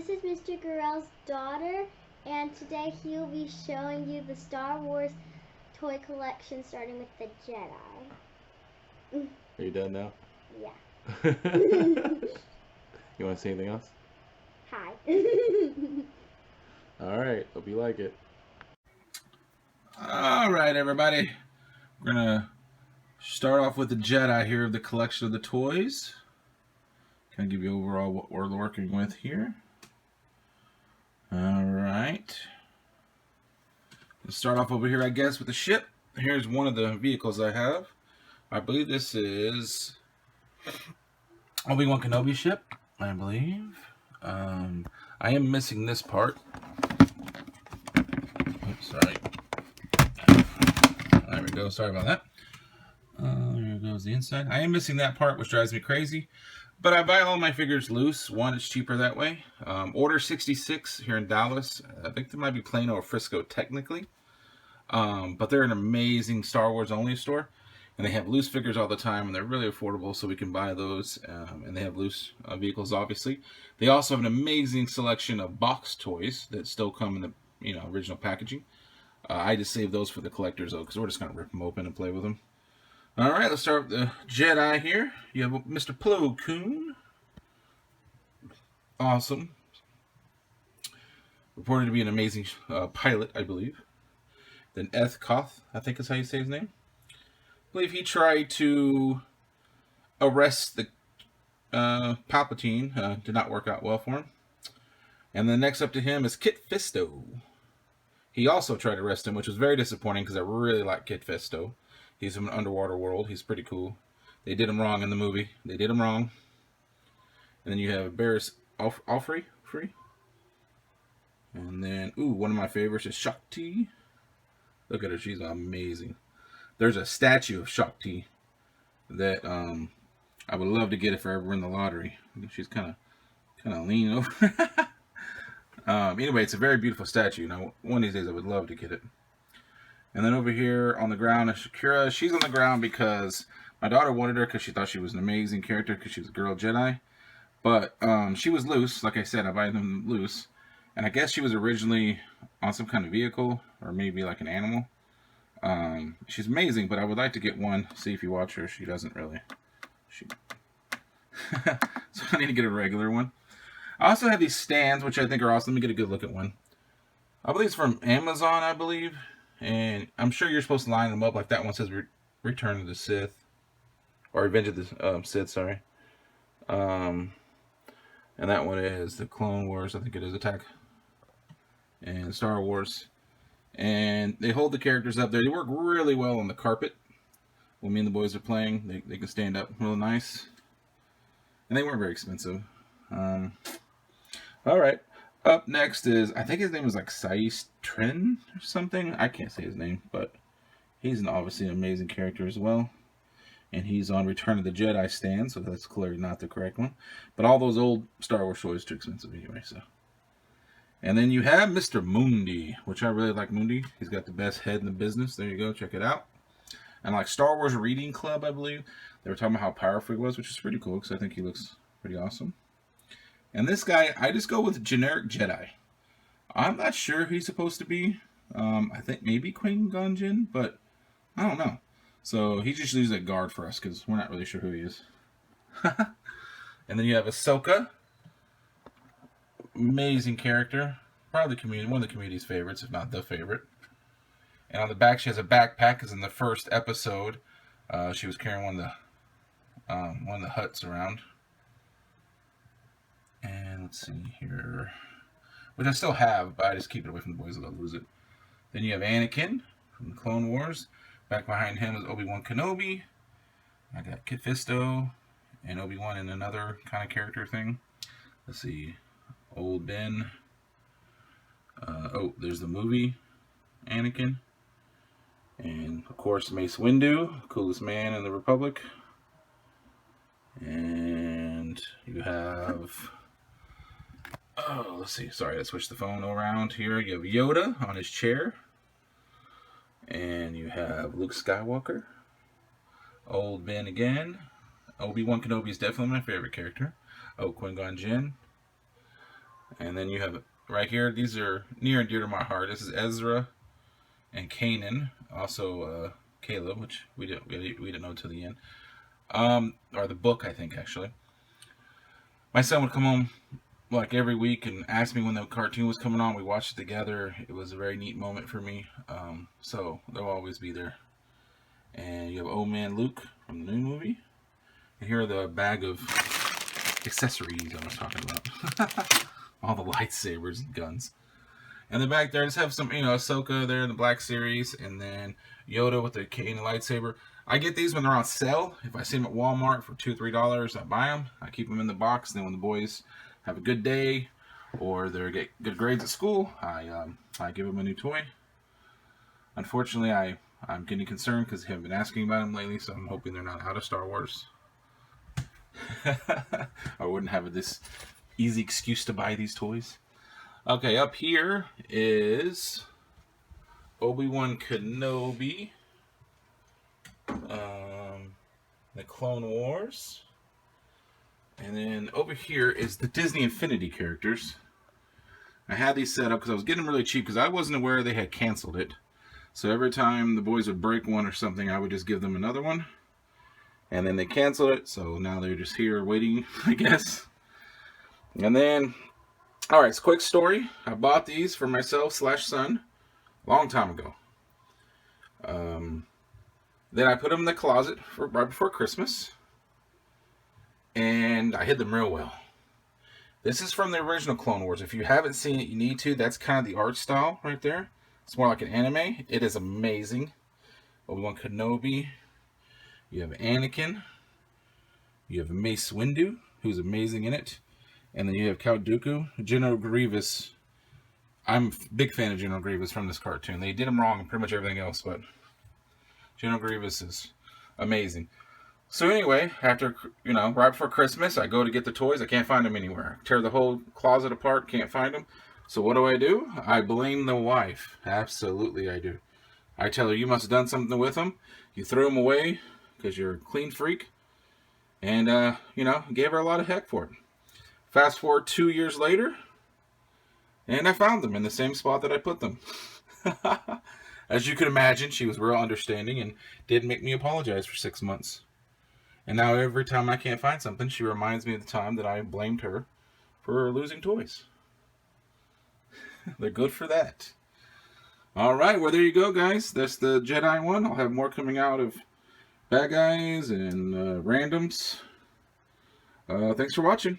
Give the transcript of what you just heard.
this is Mr. Garrell's daughter, and today he'll be showing you the Star Wars toy collection starting with the Jedi. Are you done now? Yeah. You want to say anything else? Hi. Alright, hope you like it. Alright, everybody. We're going to start off with the Jedi here of the collection of the toys. Kind of give you overall what we're working with here. Alright. Let's start off over here, I guess, with the ship. Here's one of the vehicles I have. I believe this is Obi-Wan Kenobi ship, I believe. I am missing this part. Oops, sorry. There we go. Sorry about that. There goes the inside. I am missing that part, which drives me crazy. But I buy all my figures loose. One, it's cheaper that way. Order 66 here in Dallas. I think there might be Plano or Frisco technically. But they're an amazing Star Wars only store. And they have loose figures all the time, and they're really affordable, so we can buy those. And they have loose vehicles, obviously. They also have an amazing selection of box toys that still come in the original packaging. I just save those for the collectors, though, because we're just going to rip them open and play with them. All right, let's start with the Jedi here. You have Mr. Plo Koon. Awesome. Reported to be an amazing pilot, I believe. Then Eth Koth, I think is how you say his name. I believe he tried to arrest the Palpatine. Did not work out well for him. And then next up to him is Kit Fisto. He also tried to arrest him, which was very disappointing because I really like Kit Fisto. He's from an underwater world. He's pretty cool. They did him wrong in the movie. They did him wrong. And then you have Barriss Offee. And then, one of my favorites is Shakti. Look at her. She's amazing. There's a statue of Shakti that I would love to get if I ever win the lottery. She's kind of leaning over. Anyway, it's a very beautiful statue. Now, one of these days I would love to get it. And then over here on the ground is Shakira. She's on the ground because my daughter wanted her because she thought she was an amazing character because she was a girl Jedi. But she was loose. Like I said, I buy them loose. And I guess she was originally on some kind of vehicle or maybe like an animal. She's amazing, but I would like to get one. See if you watch her. She doesn't really. So I need to get a regular one. I also have these stands, which I think are awesome. Let me get a good look at one. I believe it's from Amazon, I believe. And I'm sure you're supposed to line them up like that one says Return of the Sith. Or Revenge of the Sith, sorry. And that one is the Clone Wars. I think it is Attack. And Star Wars. And they hold the characters up there. They work really well on the carpet. When me and the boys are playing, they can stand up real nice. And they weren't very expensive. Alright. Up next is, I think his name is like Sais Trin or something. I can't say his name, but he's obviously an amazing character as well. And he's on Return of the Jedi stand, so that's clearly not the correct one. But all those old Star Wars toys are too expensive anyway, so. And then you have Mr. Mundi, which I really like Mundi. He's got the best head in the business. There you go, check it out. And like Star Wars Reading Club, I believe, they were talking about how powerful he was, which is pretty cool because I think he looks pretty awesome. And this guy, I just go with generic Jedi. I'm not sure who he's supposed to be. I think maybe Qui-Gon Jinn, but I don't know. So he just leaves a guard for us because we're not really sure who he is. And then you have Ahsoka. Amazing character. Probably one of the community's favorites, if not the favorite. And on the back, she has a backpack, because in the first episode, she was carrying one of the huts around. And let's see here, which I still have, but I just keep it away from the boys so they'll lose it. Then you have Anakin from the Clone Wars. Back behind him is Obi-Wan Kenobi. I got Kit Fisto and Obi-Wan in another kind of character thing. Let's see, Old Ben. There's the movie Anakin. And of course Mace Windu, coolest man in the Republic. And you have, let's see, sorry, I switched the phone around here. You have Yoda on his chair. And you have Luke Skywalker. Old Ben again. Obi-Wan Kenobi is definitely my favorite character. Oh, Qui-Gon Jinn. And then you have right here, these are near and dear to my heart. This is Ezra and Kanan, also Caleb, which we didn't know till the end. Or the book, I think, actually. My son would come home like every week and ask me when the cartoon was coming on. We watched it together. It was a very neat moment for me. So they'll always be there. And you have Old Man Luke from the new movie. And here are the bag of accessories I was talking about. All the lightsabers and guns. And then back there, I just have some, Ahsoka there in the Black Series. And then Yoda with the Kanan lightsaber. I get these when they're on sale. If I see them at Walmart for $2 or $3, I buy them. I keep them in the box. Then when the boys have a good day or they get good grades at school, I give them a new toy. Unfortunately, I'm getting concerned because they haven't been asking about them lately, so I'm hoping they're not out of Star Wars. I wouldn't have this easy excuse to buy these toys. Okay, up here is Obi-Wan Kenobi, the Clone Wars. And then over here is the Disney Infinity characters. I had these set up because I was getting them really cheap because I wasn't aware they had canceled it. So every time the boys would break one or something, I would just give them another one. And then they canceled it, so now they're just here waiting, I guess. And then, alright, it's a quick story. I bought these for myself/son a long time ago. Then I put them in the closet right before Christmas. And I hid them real well. This is from the original Clone Wars. If you haven't seen it, you need to. That's kind of the art style right there. It's more like an anime. It is amazing. Obi-Wan Kenobi. You have Anakin. You have Mace Windu, who's amazing in it. And then you have Count Dooku. General Grievous. I'm a big fan of General Grievous from this cartoon. They did him wrong in pretty much everything else, but General Grievous is amazing. So anyway, after, right before Christmas, I go to get the toys. I can't find them anywhere. Tear the whole closet apart, can't find them. So what do? I blame the wife. Absolutely I do. I tell her, you must have done something with them. You threw them away because you're a clean freak. And, gave her a lot of heck for it. Fast forward 2 years later, and I found them in the same spot that I put them. As you can imagine, she was real understanding and did make me apologize for 6 months. And now every time I can't find something, she reminds me of the time that I blamed her for losing toys. They're good for that. Alright, well there you go, guys. That's the Jedi one. I'll have more coming out of bad guys and randoms. Thanks for watching.